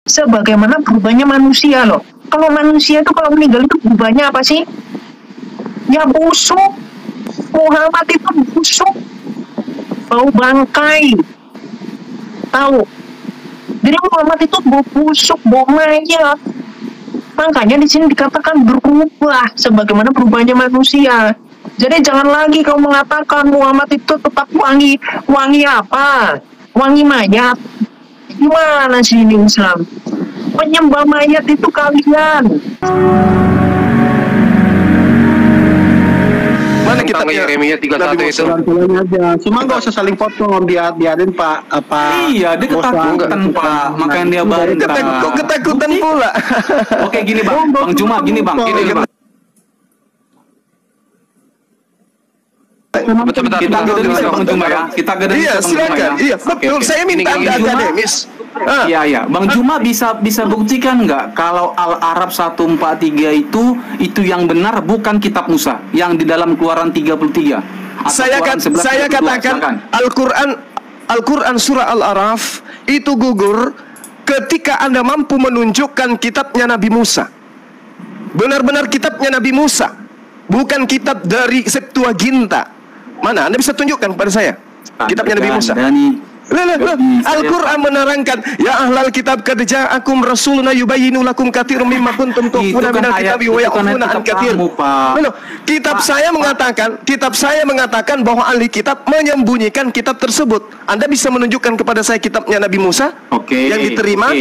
sebagaimana berubahnya manusia loh. Kalau manusia itu kalau meninggal itu berubahnya apa sih? Ya busuk. Muhammad itu busuk, bau bangkai, tahu? Jadi Muhammad itu bau busuk, bau mayat. Makanya di sini dikatakan berubah sebagaimana berubahnya manusia. Jadi jangan lagi kau mengatakan Muhammad itu tetap wangi. Wangi apa? Wangi mayat. Gimana sih ini Islam? Penyembah mayat itu kalian. Mana kitabnya Yeremia 31 itu? Aja. Cuma nggak usah saling potong, biarin Pak apa? Iya, dia ketakutan Pak, makanya dia bantah. Kok ketakutan pula? Oke gini Bang, Bang Juma gini Bang, gini Bang. Bentar, Kita akademis Bang Juma ya. Kita akademis iya, Bang Juma ya. silakan. Iya, betul. Saya minta Anda akademis. Iya. Bang Juma bisa buktikan nggak kalau Al-Arab 143 itu yang benar bukan kitab Musa yang di dalam Keluaran 33. Saya katakan Al-Quran surah Al-Araf itu gugur ketika Anda mampu menunjukkan kitabnya Nabi Musa. Benar-benar kitabnya Nabi Musa, bukan kitab dari Septuaginta. Mana? Anda bisa tunjukkan pada saya kitabnya Nabi Musa. Al-Quran menerangkan, ya ahlal kitab qad ja'akum rasuluna yubayyinu lakum katsiran mimma kuntum tukhfuna minal kitabi wa ya'funa an katsir. Kitab saya mengatakan bahwa ahli kitab menyembunyikan kitab tersebut. Anda bisa menunjukkan kepada saya kitabnya Nabi Musa yang diterima?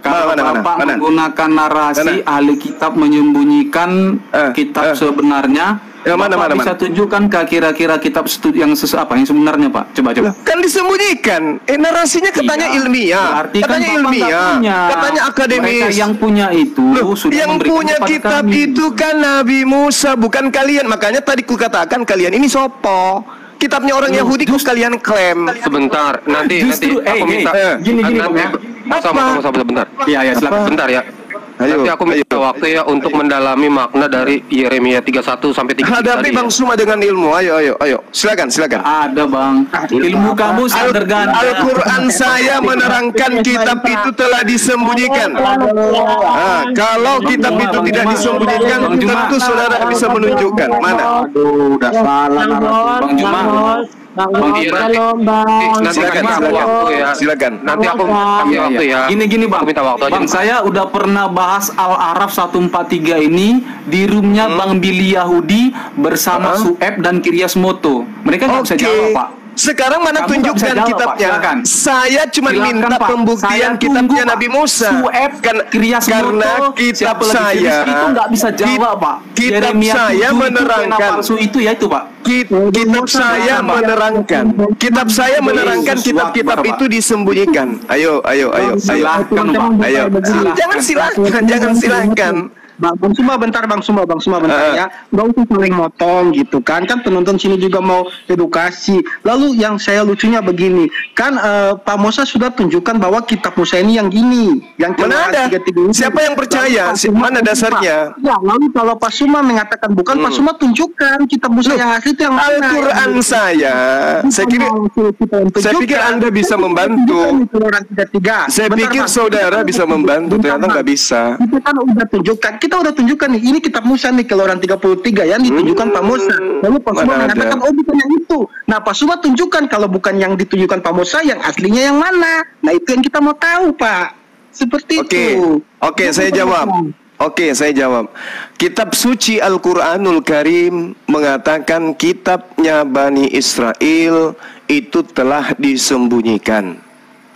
Kalau Bapak menggunakan narasi ahli kitab menyembunyikan kitab sebenarnya, bisa tunjukkan kira-kira kitab yang sebenarnya Pak? Coba. Kan disembunyikan. Narasinya katanya ilmiah. Katanya ilmiah. Katanya akademis. Mereka yang punya itu sudah yang punya kitab kami. Itu kan Nabi Musa, bukan kalian. Makanya tadi ku katakan kalian ini sopo. Kitabnya orang Yahudi kok kalian klaim. Sebentar, nanti aku minta gini ya. Sama sebentar. Iya, silakan. Bentar ya. Nanti aku minta waktu ya untuk mendalami makna dari Yeremia 31 sampai 33. Hadapi Bang Suma dengan ilmu. Ayo. Silakan. Ada Bang. Ilmu kamu sederhana. Al-Quran saya menerangkan kitab itu telah disembunyikan. Kalau kitab itu tidak disembunyikan, tentu saudara bisa menunjukkan. Mana? Aduh, udah salah. Bang Juma. Silakan. Nanti aku kasih waktu ya. Gini Bang. Minta waktu aja. Bang, saya udah pernah bahas Al-Araf 143 ini di roomnya Bang Billy Yahudi bersama Sueb dan Kiryas Moto. Mereka nggak bisa jawab Pak. Sekarang mana tunjukkan kitabnya? Saya cuma minta pembuktian kitabnya Nabi Musa. Karena kitab saya itu nggak bisa jawab Pak. Kitab saya menerangkan itu ya itu Pak. Kitab saya menerangkan kitab-kitab itu disembunyikan. Ayo. Jangan silakan. Bang Suma bentar ya. Nggak usah saling motong gitu kan. Kan penonton sini juga mau edukasi. Lalu yang saya lucunya begini. Kan Pak Musa sudah tunjukkan bahwa kitab Musa ini yang gini. Yang mana ada? Siapa yang percaya? Mana dasarnya? Ya, lalu kalau Pak Suma mengatakan bukan, Pak Suma tunjukkan kitab Musa yang asli itu yang Al-Quran saya pikir Anda bisa membantu. Saya pikir saudara bisa membantu. Ternyata nggak bisa. Kita kan udah tunjukkan. Kita udah tunjukkan nih, ini kitab Musa nih, Keluaran 33 yang ditunjukkan Pak Musa. Lalu Pak Suma mengatakan, bukan yang itu. Nah, Pak Suma tunjukkan kalau bukan yang ditunjukkan Pak Musa, yang aslinya yang mana. Nah, itu yang kita mau tahu, Pak. Seperti itu. Oke, saya jawab. Kitab suci Al-Quranul Karim mengatakan kitabnya Bani Israel itu telah disembunyikan.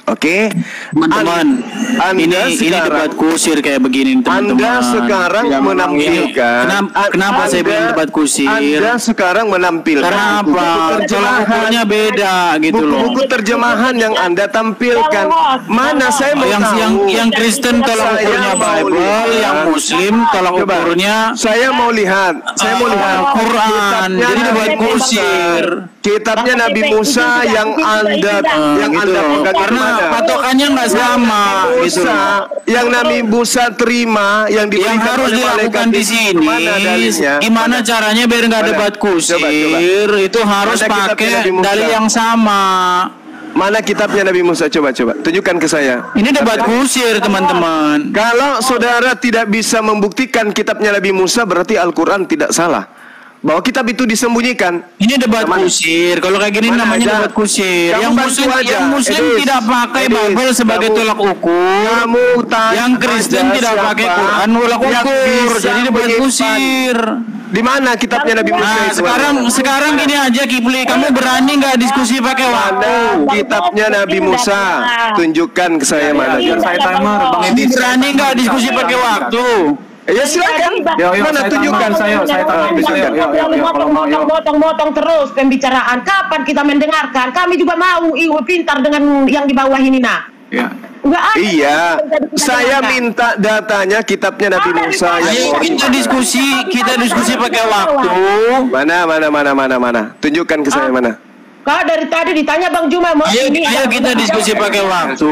Oke, teman-teman, ini debat kusir kayak begini, teman-teman. Anda sekarang menampilkan. Kenapa saya bilang debat kusir? Anda sekarang menampilkan. Kenapa? Terjemahannya beda gitu loh. Buku terjemahan yang Anda tampilkan. Mana saya mau tahu? Yang Kristen tolak ukurnya Bible, yang Muslim tolak ukurnya. Saya mau lihat. Quran. Jadi debat kusir. Kitabnya Nabi Musa yang Anda pegang karena patokannya nggak sama gitu. Yang Nabi Musa terima yang harus dilakukan di sini. Gimana caranya biar nggak debat kusir? Itu harus pakai dalil yang sama. Mana kitabnya Nabi Musa? Coba tunjukkan ke saya. Ini debat kusir, teman-teman. Kalau saudara tidak bisa membuktikan kitabnya Nabi Musa, berarti Al-Quran tidak salah. Bahwa kitab itu disembunyikan. Ini debat kusir. Kalau kayak gini namanya debat kusir. Yang Muslim tidak pakai Bible sebagai tolak ukur. Yang Kristen tidak pakai Quran tolak ukur. Jadi debat kusir. Di mana kitabnya Nabi Musa? Sekarang gini aja, Kipli, kamu berani nggak diskusi pakai waktu? Kitabnya Nabi Musa, tunjukkan ke saya mana. Saya timer, Bang Edi. Berani nggak diskusi pakai waktu? Ya silakan. Mana tunjukkan saya motong terus pembicaraan. Kapan kita mendengarkan? Kami juga mau pintar dengan yang di bawah ini, nah. Ya. Iya, saya minta datanya kitabnya Nabi Musa. Ayo kita diskusi pakai waktu. Mana? Tunjukkan ke saya mana. Kau dari tadi ditanya Bang Juma mau ayo kita diskusi pakai waktu.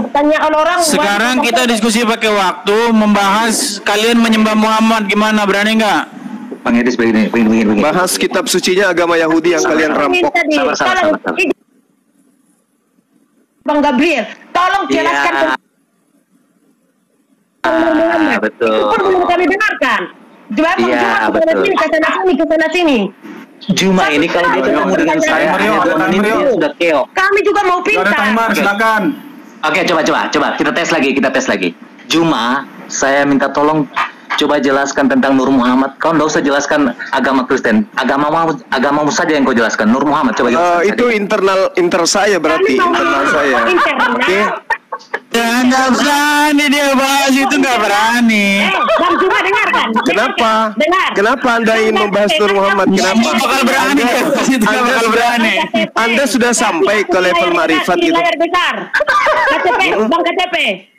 Pertanyaan orang. Sekarang kita diskusi pakai waktu, membahas kalian menyembah Muhammad gimana, berani nggak? Bang Edis begini. Bahas kitab sucinya agama Yahudi yang kalian rampok. Sabar. Bang Gabriel, tolong jelaskan. Betul. Itu pun belum kami dengarkan. Bang Juma kesana sini. Juma ini kalau dia ketemu dengan saya sudah keok. Kami juga mau pintar. Timer, silakan. Oke, coba kita tes lagi. Juma, saya minta tolong coba jelaskan tentang Nur Muhammad. Kau nggak usah jelaskan agama Kristen, agamamu saja yang kau jelaskan. Nur Muhammad coba jelaskan. Itu inter saya berarti, internal saya. Oke. Nggak berani dia bahas itu, nggak berani. Bang Juma dengarkan. Kenapa Anda ingin membahas Nur Muhammad? Kenapa? Bakal berani. Anda sudah sampai ke level marifat gitu. Layar besar. Bang KTP.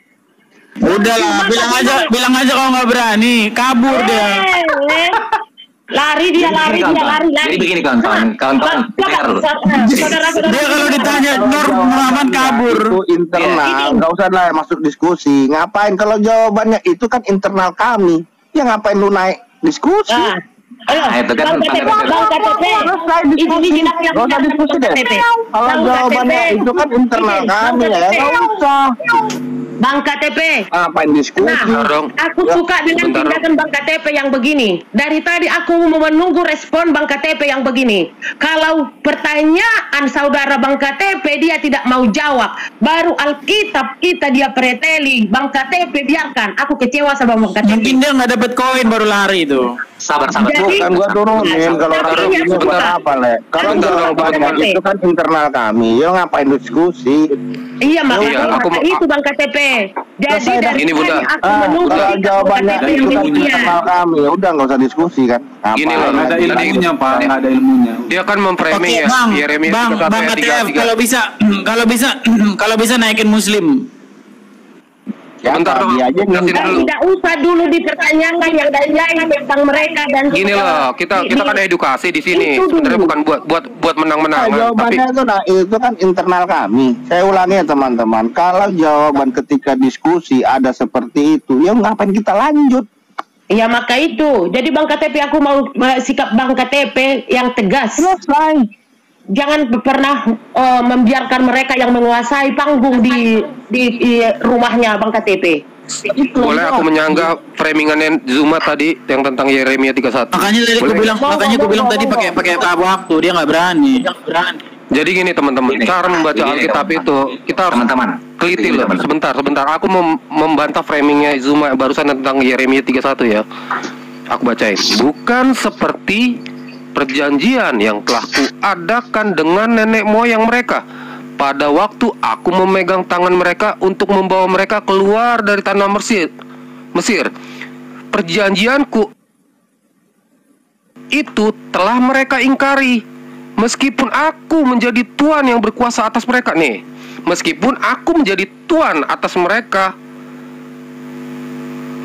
Udahlah, bilang aja kalau nggak berani, kabur dia. Lari. Jadi begini kawan-kawan, dengar dulu. Dia kalau ditanya Nur Muhammad kabur. Itu internal, nggak usah lah masuk diskusi. Ngapain kalau jawabannya itu kan internal kami? Ya ngapain lu naik diskusi? Itu kan Kalau jawabannya itu kan internal kami ya, nggak usah. Bang KTP. Ngapain diskusi? Aku suka dengan tindakan Bang KTP yang begini. Dari tadi aku mau menunggu respon Bang KTP yang begini. Kalau pertanyaan saudara Bang KTP dia tidak mau jawab, baru Alkitab kita dia preteli. Bang KTP biarkan. Aku kecewa sama Bang KTP. Mungkin dia nggak dapat koin baru lari itu. Sabar. Bukan gua turunin kalau orang ini buat apa, Le? Kalau jawabannya itu kan internal kami. Ya ngapain diskusi? Iya, makanya itu Bang KTP. Jadi dari ini Bunda. Udah jawabannya itu kan internal kami. Ya udah nggak usah diskusi kan. Gini loh, ada ilmunya Pak, ada ilmunya. Dia kan memframing ya. Bang KTP kalau bisa naikin Muslim. Bentar dong. Tidak usah dulu dipertanyakan yang lain tentang mereka dan gini loh, kita kan edukasi di sini. Sebenarnya bukan buat menang-menangan. Jawabannya itu kan internal kami. Saya ulangi ya teman-teman. Kalau jawaban ketika diskusi ada seperti itu, ya ngapain kita lanjut? Ya maka itu. Jadi Bang KTP aku mau sikap Bang KTP yang tegas. Selesai. Jangan pernah membiarkan mereka yang menguasai panggung di rumahnya Bang KTP. Boleh aku menyanggah framingannya Zuma tadi yang tentang Yeremia 31. Makanya gue bilang tadi pakai waktu, dia nggak berani. Jadi gini teman-teman, cara membaca Alkitab itu kita harus teliti loh. Sebentar. Aku membantah framingnya Zuma barusan tentang Yeremia 31 ya. Aku bacain. Bukan seperti perjanjian yang telah kuadakan dengan nenek moyang mereka pada waktu aku memegang tangan mereka untuk membawa mereka keluar dari tanah Mesir. Perjanjianku itu telah mereka ingkari, meskipun aku menjadi Tuhan yang berkuasa atas mereka. Nih, meskipun aku menjadi Tuhan atas mereka,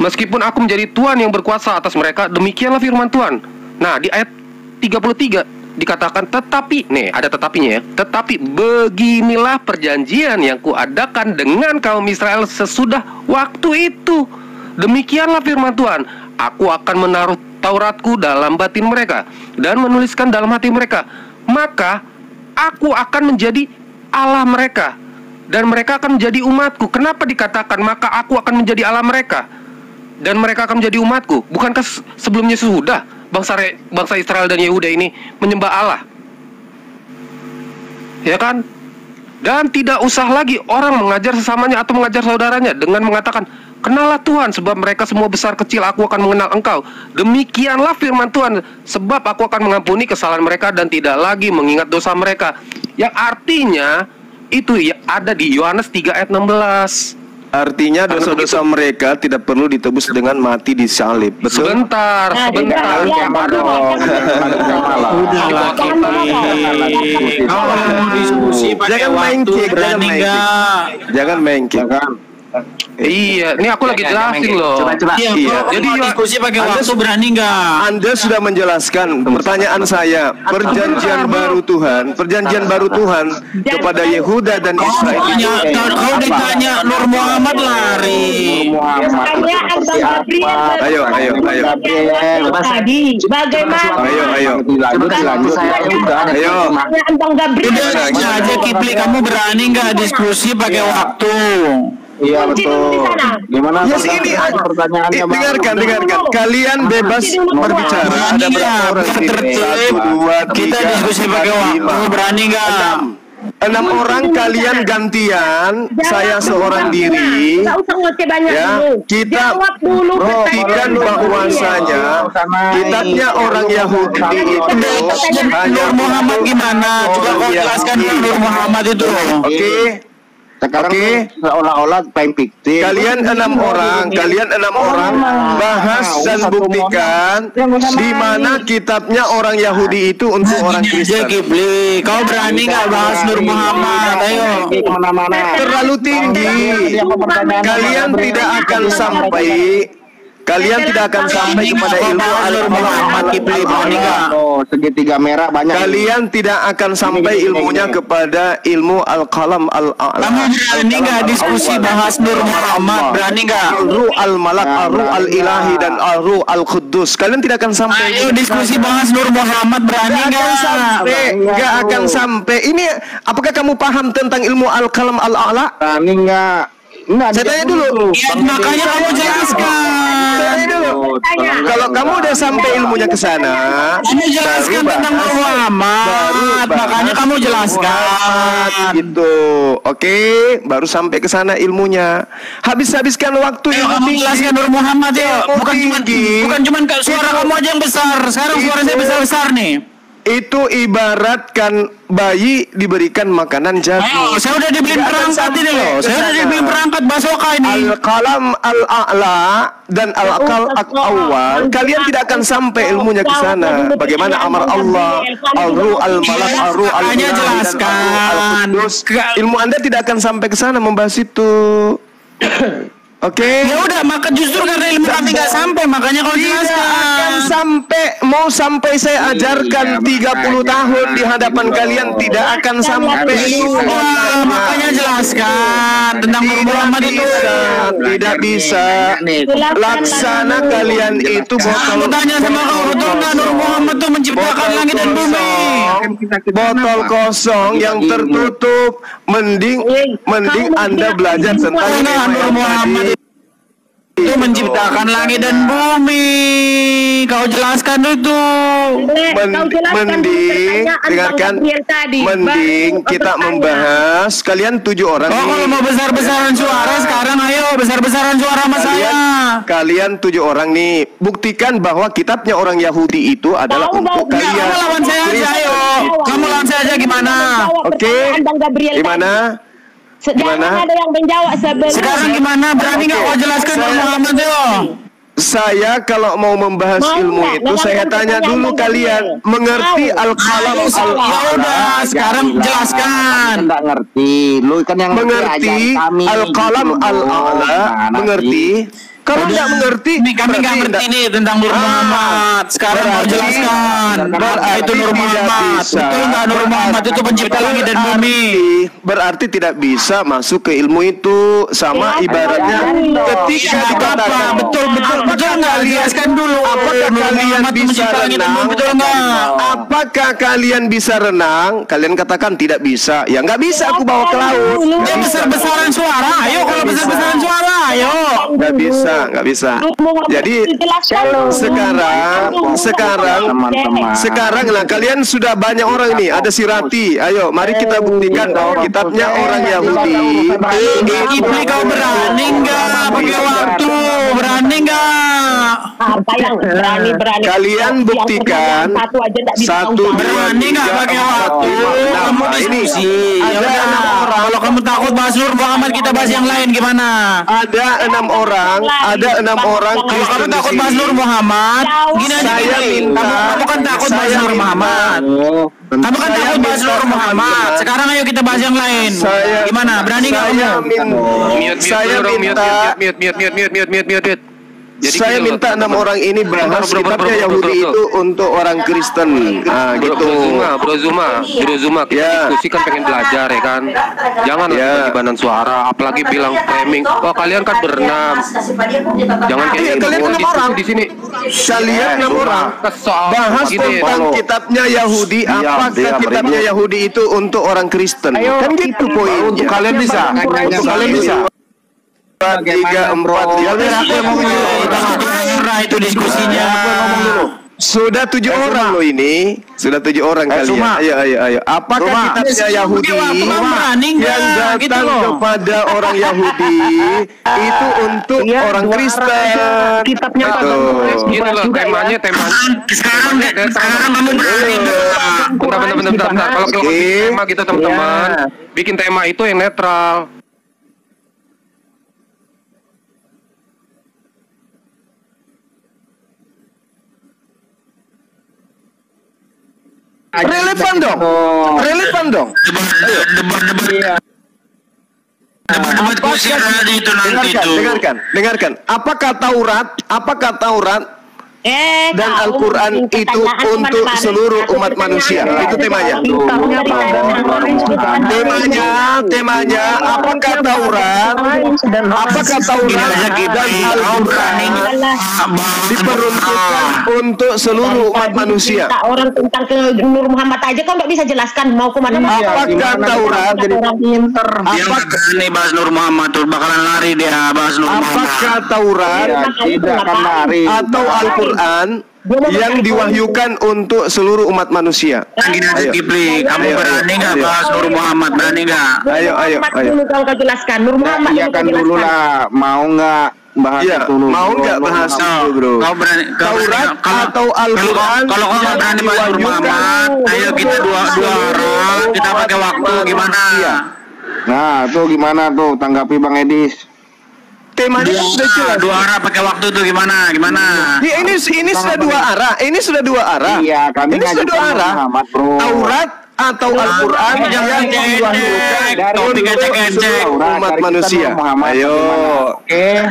meskipun aku menjadi Tuhan yang berkuasa atas mereka, demikianlah firman Tuhan. Nah, di ayat 33 dikatakan tetapi, nih ada tetapinya ya. Tetapi beginilah perjanjian yang kuadakan dengan kaum Israel sesudah waktu itu. Demikianlah firman Tuhan. Aku akan menaruh Tauratku dalam batin mereka dan menuliskan dalam hati mereka. Maka aku akan menjadi Allah mereka, dan mereka akan menjadi umatku. Kenapa dikatakan maka aku akan menjadi Allah mereka dan mereka akan menjadi umatku? Bukankah sebelumnya sudah bangsa Israel dan Yehuda ini menyembah Allah? Ya kan? Dan tidak usah lagi orang mengajar sesamanya atau mengajar saudaranya dengan mengatakan, kenallah Tuhan, sebab mereka semua besar kecil aku akan mengenal engkau. Demikianlah firman Tuhan, sebab aku akan mengampuni kesalahan mereka dan tidak lagi mengingat dosa mereka. Yang artinya itu ya ada di Yohanes 3 ayat 16. Artinya dosa-dosa mereka tidak perlu ditebus dengan mati di salib. Betul? Sebentar. Jangan main kick. Jangan main kick. Iya, ini aku lagi jelasin loh. Iya. Jadi diskusi pakai waktu, berani nggak? Anda sudah menjelaskan. Pertanyaan saya, perjanjian baru Tuhan kepada Yehuda dan Israel. Kau ditanya Nur Muhammad lari. Ayo. Tadi bagaimana? Ayo. Udah saja Kipli, kamu berani nggak diskusi pakai waktu? Iya betul. Gimana? Yes, ini pertanyaannya? Dengarkan. Kalian bebas berbicara. Ada berapa orang di sini? 1, 2, 3, kita diskusi pakai waktu. Berani nggak? 6 orang kalian gantian, saya seorang diri. Ya, kita buktikan bahwasanya kitabnya orang Yahudi itu Nur Muhammad gimana? Coba kau jelaskan Nur Muhammad itu. Oke. Sekarang seolah-olah main fiktif. Kalian 6 orang bahas dan buktikan di mana kitabnya orang Yahudi itu untuk orang Kristen. Kipli, kau berani nggak bahas Nur Muhammad? Ayo. Terlalu tinggi. Kalian tidak akan sampai kepada ilmu Muhammad. Kipli, berani nggak? Segitiga merah banyak. Kalian tidak akan sampai ilmunya kepada ilmu al-qalam al-a'la. Kamu berani nggak diskusi bahas Nur Muhammad? Berani nggak? Al-ruh al-malak, al-ruh al-ilahi, dan al-ruh al-quddus. Kalian tidak akan sampai. Ayo diskusi bahas Nur Muhammad. Berani nggak? Nggak akan sampai. Ini apakah kamu paham tentang ilmu al-qalam al-a'la? Berani nggak? Saya tanya dulu. Ya, makanya kamu jelaskan. Saya dulu. Kalau kamu udah sampai ilmunya ke sana, kamu jelaskan tentang Nur Muhammad. Makanya kamu jelaskan. Gitu. Oke, baru sampai ke sana ilmunya. Habiskan waktu yang kamu jelaskan Nur Muhammad ya. Bukan cuma suara kamu aja yang besar. Sekarang suara saya besar-besar nih. Itu ibaratkan bayi diberikan makanan jagung. Saya udah dibeliin perangkat ini loh. Saya udah dibeliin perangkat basoka ini. Al-qalam al-a'la dan al-aqal al-awwal. Kalian tidak akan sampai ilmunya ke sana. Bagaimana amar Allah, al-ruh al-malak, al-ruh al-ilahi, jelaskan. Ilmu Anda tidak akan sampai ke sana membahas itu. Oke. Ya udah, maka justru karena ilmu kami nggak sampai, makanya kau jelaskan. Akan sampai saya ajarkan 30 tahun di hadapan kalian tidak akan sampai. Makanya jelaskan tentang Nur Muhammad itu. Tidak bisa. Laksana kalian itu Aku tanya sama kau, betul nggak Nur Muhammad itu menciptakan langit dan bumi? Botol kosong yang tertutup. Mending Anda belajar tentang Nur Muhammad itu menciptakan langit dan bumi. Kau jelaskan itu. Mending dengarkan. Mending kita membahas. Kalian 7 orang. Oh, kalau mau besar-besaran suara sekarang, ayo besar-besaran suara sama saya. Kalian 7 orang nih, buktikan bahwa kitabnya orang Yahudi itu adalah untuk kalian. Kamu lawan saya aja, ayo. Kamu lawan saya aja gimana? Oke. Gimana? Jangan ada yang menjawab sebelum. Sekarang gimana? Berani nggak kau jelaskan Nur Muhammad yo? Saya kalau mau membahas ilmu itu saya tanya dulu kalian mengerti al-qalam al-a'la. Sekarang jelaskan. Enggak ngerti. Lu kan yang mengerti al-qalam al-a'la. Mengerti? Kalau nggak mengerti, kami nggak ngerti nih tentang Nur Muhammad. Sekarang mau jelaskan. Itu Nur Muhammad. Betul nggak Nur Muhammad itu pencipta langit dan bumi? Berarti tidak bisa masuk ke ilmu itu, sama ibaratnya ketika dikatakan betul nggak? Jelaskan dulu. Apakah kalian bisa renang? Betul nggak? Apakah kalian bisa renang? Kalian katakan tidak bisa. Ya nggak bisa aku bawa ke laut. Ya besar-besaran suara. Ayo kalau besar-besaran suara, ayo. Nggak bisa. Jadi sekarang lah kalian sudah banyak orang nih. Ada si Rati. Ayo, mari kita buktikan bahwa kitabnya orang Yahudi. Kipli, kau berani nggak pakai waktu? Berani nggak? Apa yang berani? Kalian buktikan satu, berani nggak pakai waktu? Kamu diskusi. Ada 6 orang. Kalau kamu takut bahas Nur Muhammad, kita bahas yang lain gimana? Ada 6 orang. Ada 6 orang. Kalau kamu takut bahas Nur Muhammad, gini aja. Saya minta. Kamu kan takut bahas Nur Muhammad. Kamu kan takut bahas Nur Muhammad. Sekarang ayo kita bahas yang lain. Gimana? Berani nggak kamu? Saya minta. Jadi saya minta 6 orang ini bahas kitabnya Yahudi itu untuk orang Kristen. Nah, gitu. Bro Zuma, kita diskusi kan pengen belajar ya kan. Jangan banan suara, apalagi bilang framing. Oh, kalian kan berenam. Jangan kayak kalian 6 orang di sini. Kalian 6 orang bahas tentang kitabnya Yahudi. Apakah kitabnya Yahudi itu untuk orang Kristen? Kan gitu poinnya. Untuk kalian bisa. 3, 4, 5, itu diskusinya. Sudah 7 orang loh ini. Sudah 7 orang kalian. Ayo. Apakah kitabnya Yahudi yang datang kepada orang Yahudi itu untuk orang Kristen? Kitabnya Gini loh, temanya. Sekarang kamu berani. Bentar. Kalau tema kita teman-teman, bikin tema itu yang netral. Relevan dong. Dengarkan. Apakah Taurat dan Al-Quran itu untuk seluruh umat manusia? Itu temanya. Temanya apakah Taurat dan Al-Quran diperuntukkan untuk seluruh umat manusia? Orang tentang ke Nur Muhammad aja kok nggak bisa jelaskan mau kemana? Apakah Taurat ini bahas Nur Muhammad tuh bakalan lari dia bahas Nur Muhammad. Apakah Taurat tidak akan lari atau Al-Quran yang diwahyukan untuk seluruh umat manusia? Gini aja Kipli, kamu berani nggak bahas Nur Muhammad? Berani nggak? Ayo. Dulu kau jelaskan Nur Muhammad. Iya kan dulu lah, mau nggak bahas itu dulu? Mau nggak bahas itu, bro? Kau berani? Taurat atau Al-Quran? Kalau kau nggak berani bahas Nur Muhammad, ayo kita dua arah, kita pakai waktu gimana? Nah, tuh gimana tuh? Tanggapi Bang Edis. Temanya sudah jelas. 2 arah pakai waktu tuh gimana? Ya, ini sudah 2 arah. Iya, kami ini sudah 2 arah. Muhammad, bro. Taurat atau Al-Quran yang diwahyukan untuk umat manusia. Ayo.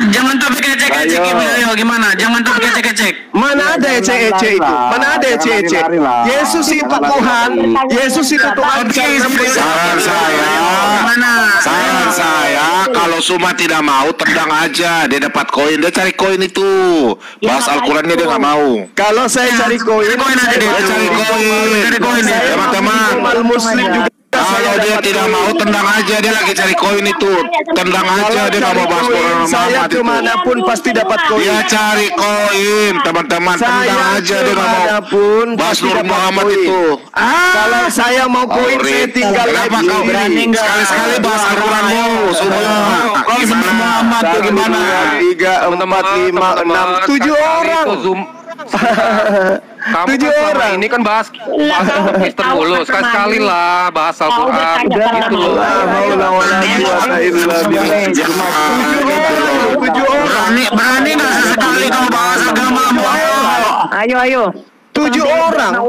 Jangan topik ecek-ecek ayo gimana? Jangan topik ecek-ecek. Mana ada ecek-ecek itu? Yesus itu Tuhan. Saran saya kalau Suma tidak mau tendang aja, dia dapat koin, dia cari koin itu. Bahas Al-Qurannya dia nggak mau. Kalau saya cari koin, dia cari koin, teman-teman. Muslim juga. Kalau dia tidak mau tendang aja, dia lagi cari koin itu. Tendang aja, dia nggak mau bahas Quran Saya kemanapun pasti dapat koin. Dia cari koin, teman-teman. Tendang aja, dia nggak mau bahas Nur Muhammad itu. Kalau saya mau koin, saya tinggal lagi. Sekali-sekali bahas Al-Quranmu. Kalau Nur Muhammad tuh gimana? 3, 4, 5, 6, 7 orang. 7 orang. Ini kan bahas Kristen dulu. Sekali lah bahas Al-Quran. Gitu loh. 7 orang. Berani nggak sesekali kau bahas agamamu? Ayo. 7 orang.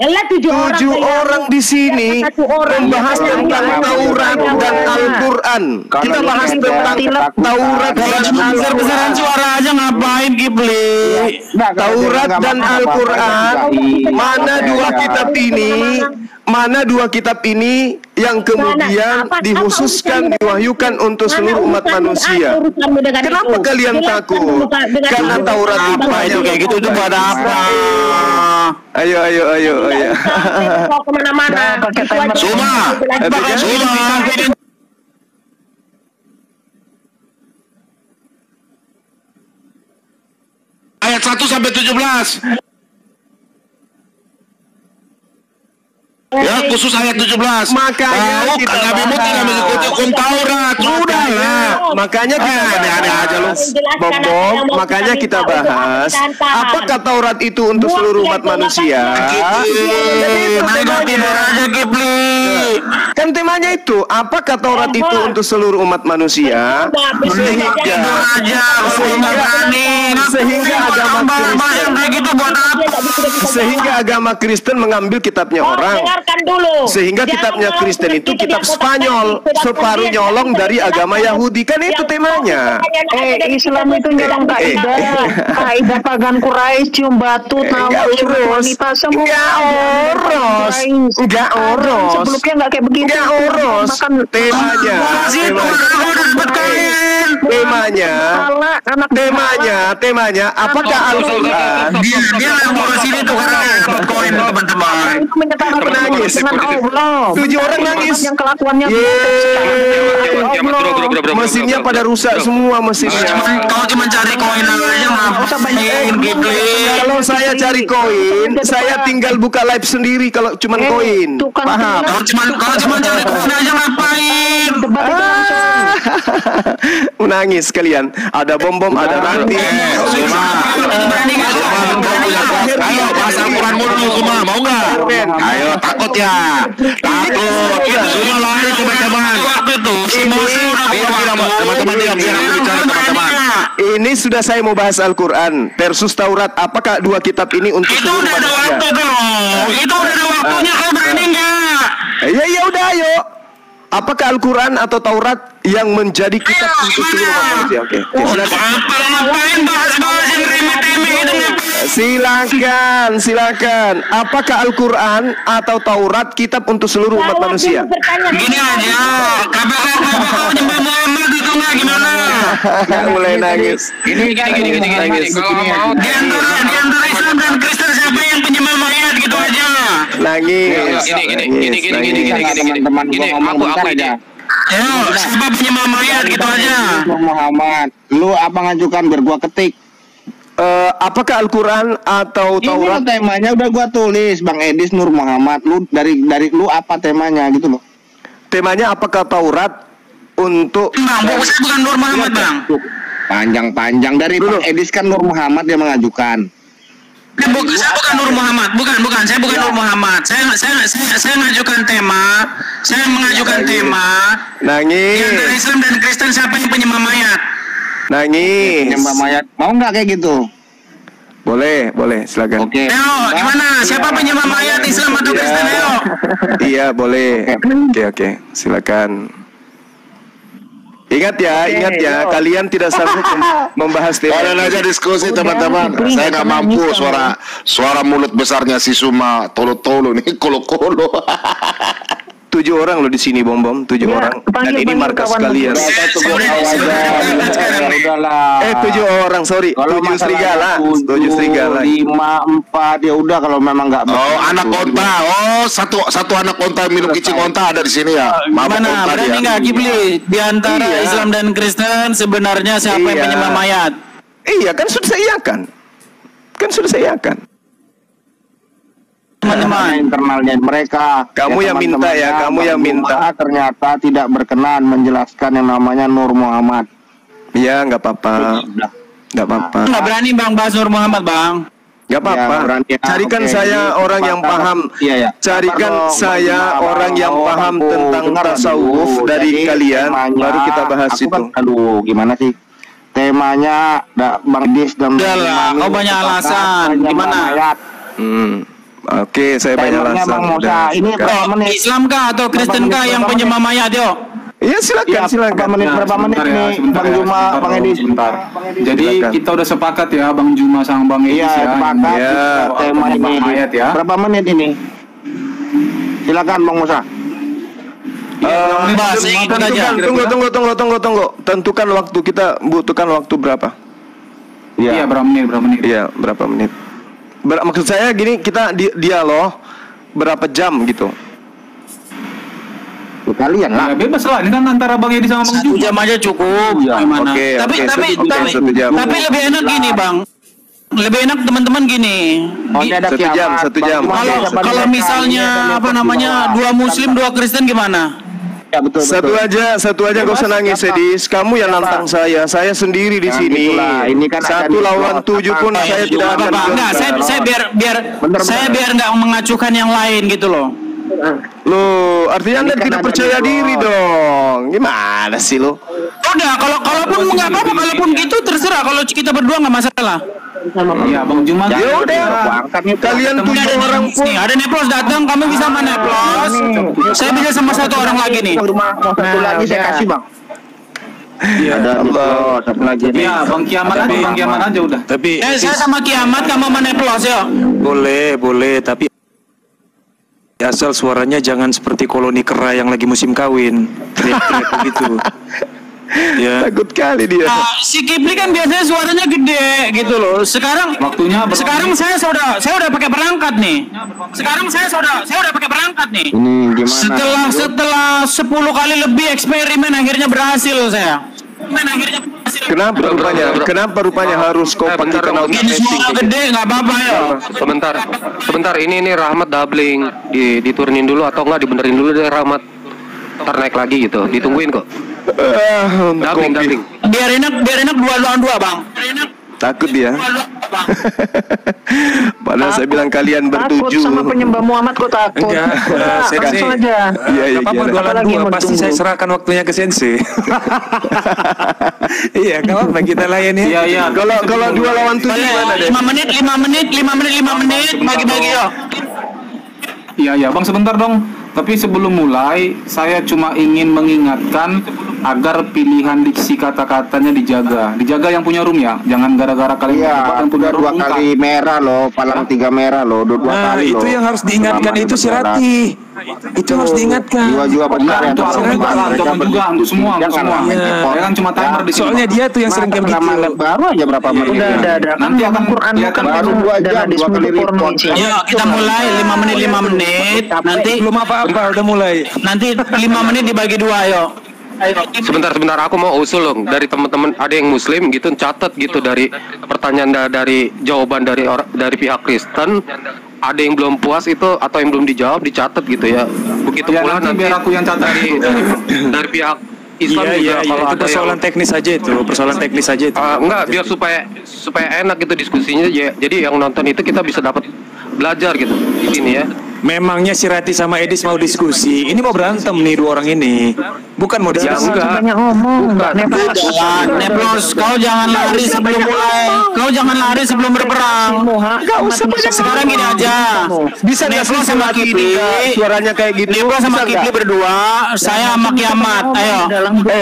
7 orang di sini membahas tentang Taurat dan Al-Quran. Kita bahas tentang Taurat dan Al-Quran. Besar-besaran suara aja Kipli. Taurat dan Al-Quran, mana dua kitab ini yang kemudian dikhususkan, diwahyukan untuk seluruh umat manusia. Kenapa kalian takut? Karena Taurat itu kayak gitu itu buat apa? Ayo. Suma. Ayat 1 sampai 17. Ya, khusus ayat 17. Makanya kita Nabi Musa tidak mengikuti hukum Taurat. Makanya kita aneh-aneh aja lu. Bom, makanya kita bahas apakah Taurat itu untuk seluruh umat manusia? Kan temanya itu, apakah Taurat itu untuk seluruh umat manusia? Sehingga agama Kristen mengambil kitabnya orang. Sehingga kitabnya Kristen itu kitab Spanyol, separuh nyolong dari agama Yahudi. Kan itu temanya. Islam itu nyolong kaidah pagan Quraisy, cium batu, tawaf, wanita semua. Enggak oros. Sebelumnya enggak kayak begitu. Enggak oros. Temanya apakah Al-Quran? Dia yang ngurus ini tuh karena dapat koin teman-teman. Nangis. 7 orang nangis. Yang kelakuannya mesinnya pada rusak semua mesinnya. Kau cuma cari koin aja ngapain Kipli? Kalau saya cari koin, saya tinggal buka live sendiri kalau cuma koin. Paham? Kalau cuma cari koin aja ngapain? Menangis kalian. Ada bom-bom, ada ranting. Ayo bahas Al-Quran mulu semua, mau nggak? Ayo, takut ya? Takut. Semua lari teman-teman. Teman-teman diam, biar aku bicara teman-teman. Ini sudah saya mau bahas Al-Quran versus Taurat. Apakah dua kitab ini untuk seluruh manusia? Itu udah ada waktunya, kau berani nggak? Ya udah, ayo. Apakah Al-Quran atau Taurat yang menjadi kitab untuk seluruh manusia? Oke. Silakan. Apakah Al-Quran atau Taurat kitab untuk seluruh umat manusia? Gini aja, kau nyembah Muhammad itu nggak gimana? Mulai nangis. Gini. Kalau mau di antara Islam dan Kristen siapa yang penyembah mayat gitu aja? Nangis. Teman-teman ngomong aja. Ayo, siapa penyembah mayat gitu aja? Muhammad, lu apa ngajukan biar gua ketik? Apakah Al-Quran atau Taurat? Ini temanya udah gua tulis, Bang Edis Nur Muhammad. Lu dari lu apa temanya gitu loh? Temanya apakah Taurat untuk? Saya bukan Nur Muhammad, Bang. Panjang-panjang dari Bang Edis kan Nur Muhammad yang mengajukan. Saya bukan Nur Muhammad, bukan. Saya bukan Nur Muhammad. Saya mengajukan tema. Saya mengajukan tema. Nangis. Di antara Islam dan Kristen siapa yang penyembah mayat? Nangis. Penyembah mayat. Mau nggak kayak gitu? Boleh, silakan. Oke. Ayo, gimana? Siapa penyembah mayat, Islam atau Kristen? Ayo. Iya, boleh. Oke. Silakan. Ingat ya, kalian tidak sanggup membahas tema. Kalian aja diskusi teman-teman. Saya nggak mampu suara mulut besarnya si Suma tolo-tolo nih, kolo-kolo. 7 orang loh di sini, bom 7 orang. Dan ini markas kalian. 7 orang, sorry. 7 serigala. 7 serigala. 5, 4 ya udah kalau memang nggak. Oh, anak onta. Oh, satu anak onta minum kicing onta ada di sini ya. Mana? Berani nggak Kipli? Di antara Islam dan Kristen sebenarnya siapa yang penyembah mayat? Iya, kan sudah saya iakan. Teman-teman internalnya mereka. Kamu yang minta ya, kamu yang minta. Ternyata tidak berkenan menjelaskan yang namanya Nur Muhammad. Iya, nggak apa-apa. Nggak berani Bang bahas Nur Muhammad, Bang. Nggak apa-apa. Carikan saya orang yang paham. Carikan saya orang yang paham tentang tasawuf dari kalian, baru kita bahas itu. Aduh, gimana sih? Temanya Bang Dis dan kau banyak alasan. Gimana? Oke, saya banyak alasan. Ini Islam kah atau Kristen kah yang penyembah mayat, yo? Iya silakan. Berapa menit nih Bang Juma, Bang Edi? Sebentar. Jadi kita udah sepakat ya Bang Juma sama Bang Edi ya. Sepakat. Tema ini ayat ya. Berapa menit ini? Silakan Bang Musa. Tunggu. Tentukan waktu, kita butuhkan waktu berapa? Iya, berapa menit? Iya, berapa menit? Maksud saya gini, kita dialog berapa jam gitu? Kalian lah. Ya, bebas lah, ini kan antara Bang Edi sama Bang Juma. 1 jam aja cukup. Gimana? Tapi lebih enak gini, Bang. Lebih enak teman-teman gini. 1 jam. Kalau misalnya apa namanya 2 Muslim 2 Kristen gimana? Ya, betul. Satu aja gak usah nangis, Edis. Kamu yang nantang saya sendiri di sini. Ini kan 1 lawan 7 pun saya tidak akan. Enggak, saya biar nggak mengacuhkan yang lain gitu loh. Loh, artinya Anda tidak percaya diri dong. Gimana sih lo? Udah, kalaupun nggak apa-apa, kalaupun gitu terserah. Kalau kita berdua nggak masalah. Iya, Bang Juma. Ya udah. Kalian 7 orang pun. Nih, ada Neplos datang, kami bisa sama Neplos. Saya bisa sama 1 orang lagi nih. Satu lagi saya kasih, Bang. Iya, ada satu lagi nih. Iya, Bang Kiamat aja udah. Tapi saya sama Kiamat, kamu sama Neplos ya. Boleh, tapi asal suaranya jangan seperti koloni kera yang lagi musim kawin, teriak-teriak begitu. Ya. Takut kali dia. Si Kipli kan biasanya suaranya gede gitu loh. Sekarang saya udah pakai perangkat nih. Ini gimana? Setelah 10 kali lebih eksperimen akhirnya berhasil saya. Kenapa rupanya harus kau pakai kanal ini suara gede nggak apa-apa ya. Sebentar ini Rahmat doubling diturunin dulu atau enggak dibenerin dulu deh Rahmat. Ntar naik lagi gitu, ditungguin kok. Doubling. Biar enak 2 lawan 2 Bang. Takut dia. Padahal saya bilang kalian bertujuh. Takut sama penyembah Muhammad kok takut. Langsung aja. Iya. Apa-apa 2 lawan 2 pasti saya serahkan waktunya ke Sensei. Iya, kalau kita layan ya. Iya. Kalau 2 lawan 7 gimana deh? 5 menit bagi-bagi ya. Iya, Bang sebentar dong. Tapi sebelum mulai, saya cuma ingin mengingatkan agar pilihan diksi kata-katanya dijaga. Dijaga yang punya room ya. Jangan gara-gara kalian yang punya room 2 kali merah loh, palang 3 merah loh, 2 kali loh. Itu yang harus diingatkan itu si Rati. Itu harus diingatkan. Juga benar ya. Untuk semua. Ya kan cuma timer di sini. Soalnya dia tuh yang sering game gitu. Baru aja berapa menit. Udah. Nanti akan Quran kan baru 2 jam 2 kali report. Ayo kita mulai 5 menit. Nanti belum apa-apa udah mulai. Nanti 5 menit dibagi 2 ayo. Sebentar aku mau usul dong dari teman-teman, ada yang Muslim gitu catat gitu dari pertanyaan dari jawaban dari pihak Kristen, ada yang belum puas itu atau yang belum dijawab dicatat gitu ya. Begitu ya, pula nanti biar aku yang catat dari pihak Islam juga kalau itu persoalan teknis aja itu, enggak, biar supaya enak gitu diskusinya ya. Jadi yang nonton itu kita bisa dapat belajar gitu di sini ya. Memangnya si Rati sama Edis mau diskusi? Ini mau berantem nih 2 orang ini. Bukan mau diskusi. Banyak ngomong. Neplos, kau jangan lari sebelum mulai. Kau jangan lari sebelum berperang. Gak usah banyak. Sekarang gini aja. Bisa Neplos sama Kipli. Suaranya kayak gitu. Neplos sama Kipli berdua. Saya sama Kiamat. Ayo.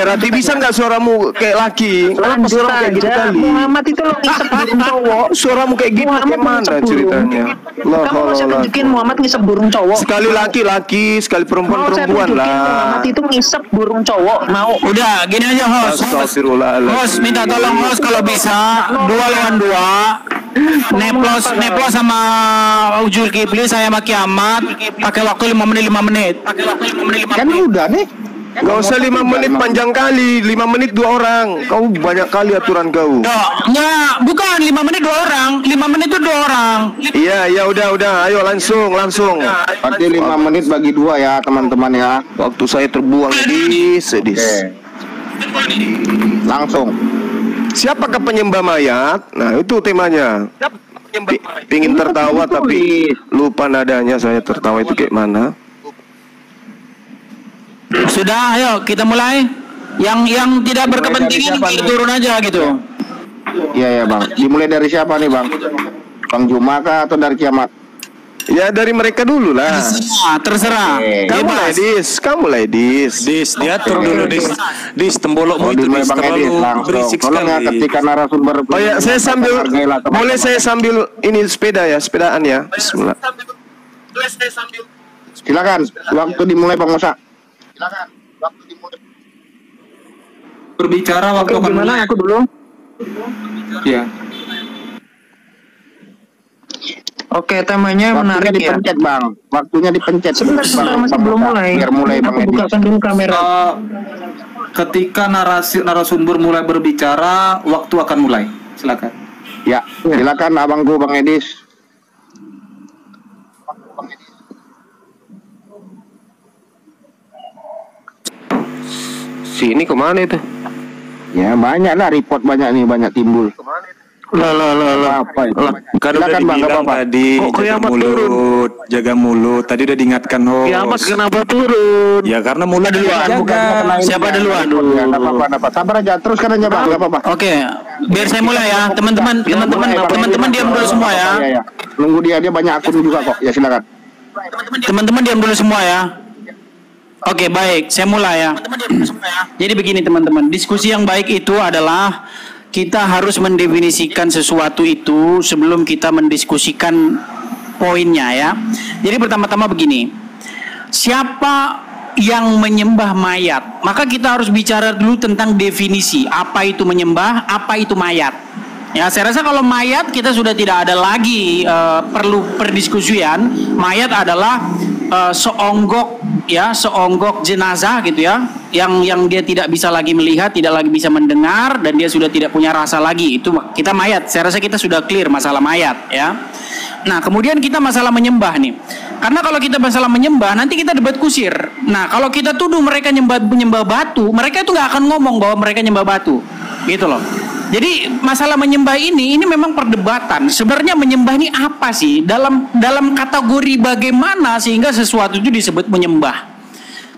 Rati bisa nggak suaramu kayak laki? Lanjut aja. Muhammad itu lo ngisep burung cowok. Suaramu kayak gitu gimana ceritanya? Kamu masih tunjukin Muhammad ngisep burung cowok. Sekali laki-laki, sekali perempuan-perempuan lah. Muhammad itu ngisep burung cowok. Mau? Udah, gini aja host. Host minta tolong host kalau bisa 2 lawan 2. Neplos sama Ujul Kipli, saya sama Kiamat pakai waktu 5 menit. Kan udah nih. Gak usah 5 menit panjang kali. 5 menit 2 orang. Kau banyak kali aturan kau. Enggak, bukan 5 menit 2 orang. 5 menit itu 2 orang. Iya, udah. Ayo langsung. Berarti 5 menit bagi 2 ya, teman-teman ya. Waktu saya terbuang sedis. Langsung. Siapakah penyembah mayat? Nah, itu temanya. Pingin tertawa tapi lupa nadanya. Saya tertawa itu kayak mana? Sudah, ayo kita mulai. Yang tidak berkepentingan turun aja gitu. Iya Bang. Dimulai dari siapa nih Bang? Bang Juma kah atau dari Kiamat? Ya dari mereka dulu lah. Terserah. Kamu ladies. Diatur dulu dis tembolokmu itu terlalu berisik sekali. Ketika narasumber. Oh ya, saya sambil ini sepedaan ya. Bismillah. Silakan, waktu dimulai Pak Musa. Berbicara waktu akan mulai. Aku dulu. Ya. Oke, temanya menarik ya. Dipencet, Bang. Waktunya dipencet. Sebentar masih belum mulai. Biar mulai Bang Edi. Bukakan dulu kamera. Ketika narasumber mulai berbicara, waktu akan mulai. Silakan. Ya, silakan abangku Bang Edis. Sini kemana itu? Ya banyak lah report banyak timbul. Lah. Kan udah dibilang tadi jaga mulut. Tadi udah diingatkan host. Kiamat kenapa turun? Ya karena mulut duluan. Siapa duluan? Enggak apa-apa. Sabar aja, teruskan aja Bang, enggak apa-apa. Oke, biar saya mulai ya. Teman-teman diam dulu semua ya. Iya. Nunggu dia banyak akun juga kok. Ya silakan. Teman-teman diam dulu semua ya. Oke, baik, saya mulai ya. Jadi begini teman-teman, diskusi yang baik itu adalah kita harus mendefinisikan sesuatu itu sebelum kita mendiskusikan poinnya ya. Jadi pertama-tama begini, siapa yang menyembah mayat? Maka kita harus bicara dulu tentang definisi, apa itu menyembah, apa itu mayat. Ya, saya rasa kalau mayat kita sudah tidak ada lagi perlu perdiskusian. Mayat adalah seonggok jenazah gitu ya, yang dia tidak bisa lagi melihat, tidak lagi bisa mendengar, dan dia sudah tidak punya rasa lagi. Itu kita mayat. Saya rasa kita sudah clear masalah mayat ya. Nah, kemudian kita masalah menyembah nih. Karena kalau kita masalah menyembah, nanti kita debat kusir. Nah, kalau kita tuduh mereka menyembah batu, mereka itu nggak akan ngomong bahwa mereka nyembah batu, gitu loh. Jadi masalah menyembah ini memang perdebatan. Sebenarnya menyembah ini apa sih? Dalam kategori bagaimana sehingga sesuatu itu disebut menyembah?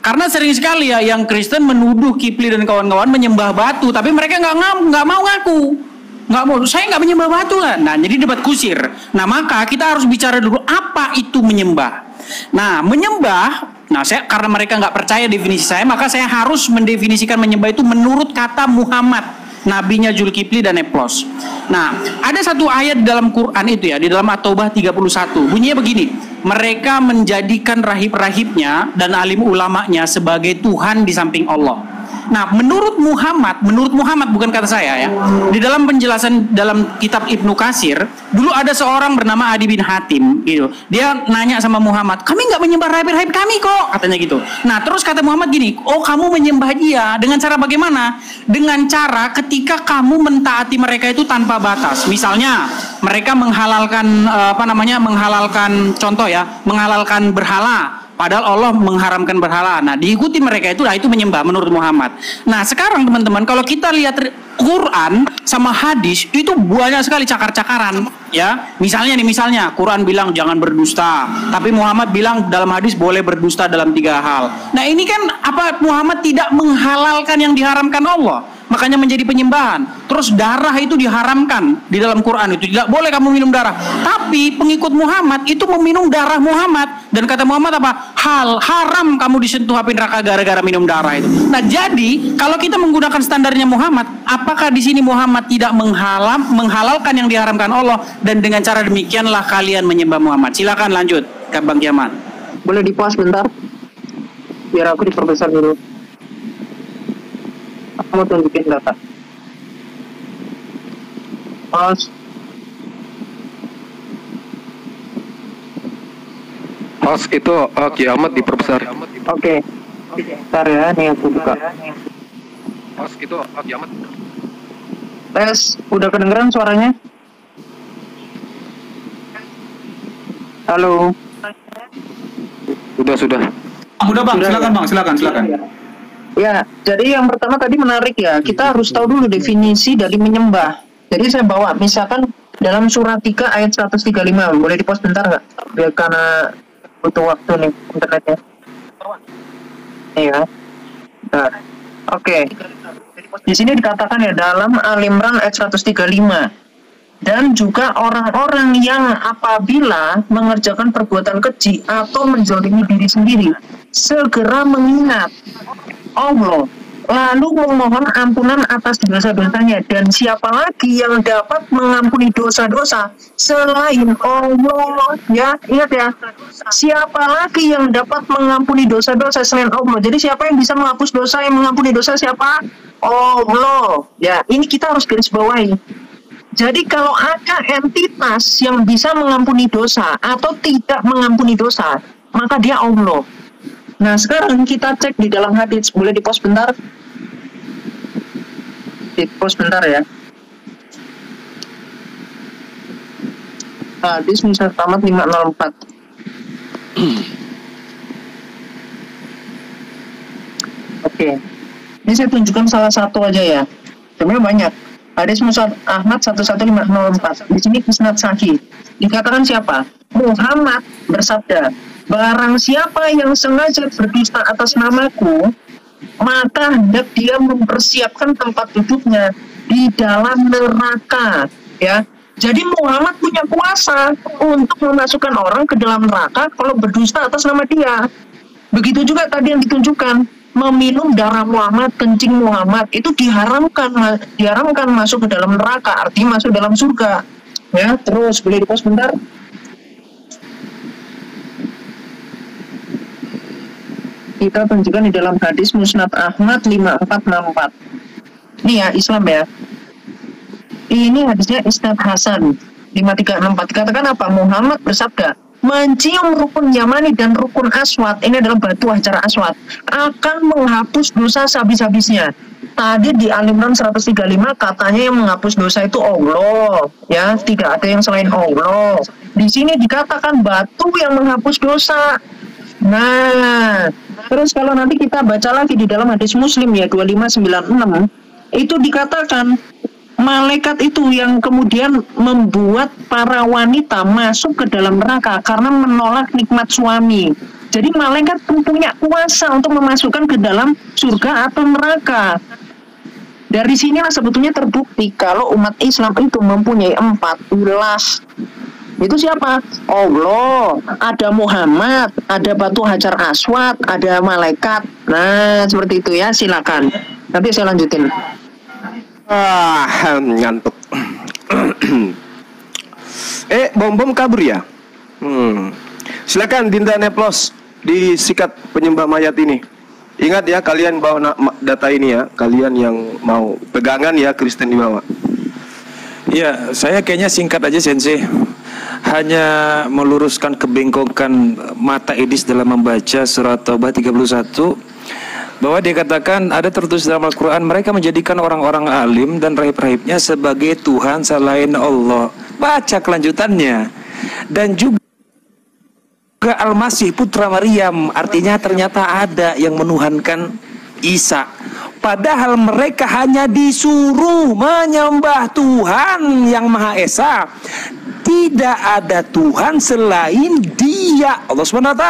Karena sering sekali ya yang Kristen menuduh Kipli dan kawan-kawan menyembah batu, tapi mereka nggak mau ngaku. Nggak mau, saya nggak menyembah batu kan. Nah, jadi debat kusir. Nah, maka kita harus bicara dulu apa itu menyembah. Nah, menyembah, karena mereka nggak percaya definisi saya, maka saya harus mendefinisikan menyembah itu menurut kata Muhammad, nabinya Zulkifli dan Eplos. Nah, ada satu ayat dalam Quran itu ya, di dalam At-Taubah 31. Bunyinya begini, mereka menjadikan rahib-rahibnya dan alim ulamanya sebagai Tuhan di samping Allah. Nah, menurut Muhammad bukan kata saya ya. Di dalam penjelasan dalam kitab Ibnu Katsir, dulu ada seorang bernama Adi bin Hatim gitu. Dia nanya sama Muhammad, "Kami nggak menyembah rahib-rahib kami kok," katanya gitu. Nah, terus kata Muhammad gini, "Oh, kamu menyembah dia dengan cara bagaimana? Dengan cara ketika kamu mentaati mereka itu tanpa batas. Misalnya, mereka menghalalkan menghalalkan berhala. Padahal Allah mengharamkan berhala. Nah, diikuti mereka itu menyembah menurut Muhammad. Nah, sekarang teman-teman, kalau kita lihat Quran sama hadis itu banyak sekali cakar-cakaran, ya. Misalnya Quran bilang jangan berdusta, tapi Muhammad bilang dalam hadis boleh berdusta dalam 3 hal. Nah, ini kan Muhammad tidak menghalalkan yang diharamkan Allah, makanya menjadi penyembahan. Terus darah itu diharamkan di dalam Quran, itu tidak boleh kamu minum darah. Tapi pengikut Muhammad itu meminum darah Muhammad, dan kata Muhammad apa? Haram kamu disentuh api neraka gara-gara minum darah itu. Nah, jadi kalau kita menggunakan standarnya Muhammad, apakah di sini Muhammad tidak menghalalkan yang diharamkan Allah, dan dengan cara demikianlah kalian menyembah Muhammad? Silakan lanjut, Bang Kiaman. Boleh di-pause bentar? Biar aku diperbesar dulu. Aku mau tunjukin data. Pause. Pause itu Kiamat diperbesar. Oke. Bentar ya, nih aku buka. Pause itu Kiamat. Tes, udah kedengeran suaranya? Halo. Sudah. Udah Bang, silakan. Ya, jadi yang pertama tadi menarik ya. Kita harus tahu dulu definisi dari menyembah. Jadi saya bawa, misalkan dalam surat 3 ayat 135. Boleh di-pause bentar nggak? Biar karena butuh waktu nih internetnya. Iya. Bentar. Oke. Di sini dikatakan ya dalam Al-Imran ayat 135. Dan juga orang-orang yang apabila mengerjakan perbuatan keji atau menzalimi diri sendiri, segera mengingat Allah, lalu memohon ampunan atas dosa-dosanya. Dan siapa lagi yang dapat mengampuni dosa-dosa selain Allah? Ya, ingat ya. Siapa lagi yang dapat mengampuni dosa-dosa selain Allah? Jadi siapa yang bisa menghapus dosa, yang mengampuni dosa siapa? Allah. Ya, ini kita harus garis bawahi. Jadi kalau ada entitas yang bisa mengampuni dosa atau tidak mengampuni dosa, maka dia Allah. Nah, sekarang kita cek di dalam hadis. Boleh di-pause bentar? Di-pause bentar ya. Hadis Musa Tamat 504. Oke. Ini saya tunjukkan salah satu aja ya. Sebenarnya banyak. Hadis Mus'ab Ahmad 11504. Di sini isnad sahih. Dikatakan siapa? Muhammad bersabda, barang siapa yang sengaja berdusta atas namaku, maka hendak dia mempersiapkan tempat duduknya di dalam neraka. Ya. Jadi Muhammad punya kuasa untuk memasukkan orang ke dalam neraka kalau berdusta atas nama dia. Begitu juga tadi yang ditunjukkan. Meminum darah Muhammad, kencing Muhammad itu diharamkan masuk ke dalam neraka, artinya masuk dalam surga. Ya, terus boleh di-pause bentar. Kita tunjukkan di dalam hadis Musnad Ahmad 5464. Ini ya Islam ya. Ini hadisnya isnad Hasan 5364. Dikatakan apa? Muhammad bersabda, mencium rukun Yamani dan rukun Aswad, ini adalah batu hajar aswad, akan menghapus dosa sehabis-habisnya. Tadi di Al-Imran 135 katanya yang menghapus dosa itu Allah, ya, tidak ada yang selain Allah. Di sini dikatakan batu yang menghapus dosa. Nah, terus kalau nanti kita baca lagi di dalam hadis Muslim ya 2596, itu dikatakan malaikat itu yang kemudian membuat para wanita masuk ke dalam neraka karena menolak nikmat suami. Jadi malaikat punya kuasa untuk memasukkan ke dalam surga atau neraka. Dari sinilah sebetulnya terbukti kalau umat Islam itu mempunyai 14. Itu siapa? Allah, ada Muhammad, ada batu hajar aswad, ada malaikat. Nah, seperti itu ya, silakan. Nanti saya lanjutin. Ngantuk. Bom kabur ya? Silakan Dinda Neplos disikat penyembah mayat ini. Ingat ya, kalian bawa data ini ya, kalian yang mau pegangan ya, Kristen dibawa. Ya, saya kayaknya singkat aja Sensei. Hanya meluruskan kebengkokan mata Edis dalam membaca surat Taubah 31. Bahwa dikatakan ada tertulis dalam Al-Quran, mereka menjadikan orang-orang alim dan rahib-rahibnya sebagai Tuhan selain Allah. Baca kelanjutannya. Dan juga Al-Masih putra Maryam, artinya ternyata ada yang menuhankan Isa. Padahal mereka hanya disuruh menyembah Tuhan yang Maha Esa. Tidak ada Tuhan selain Dia, Allah SWT.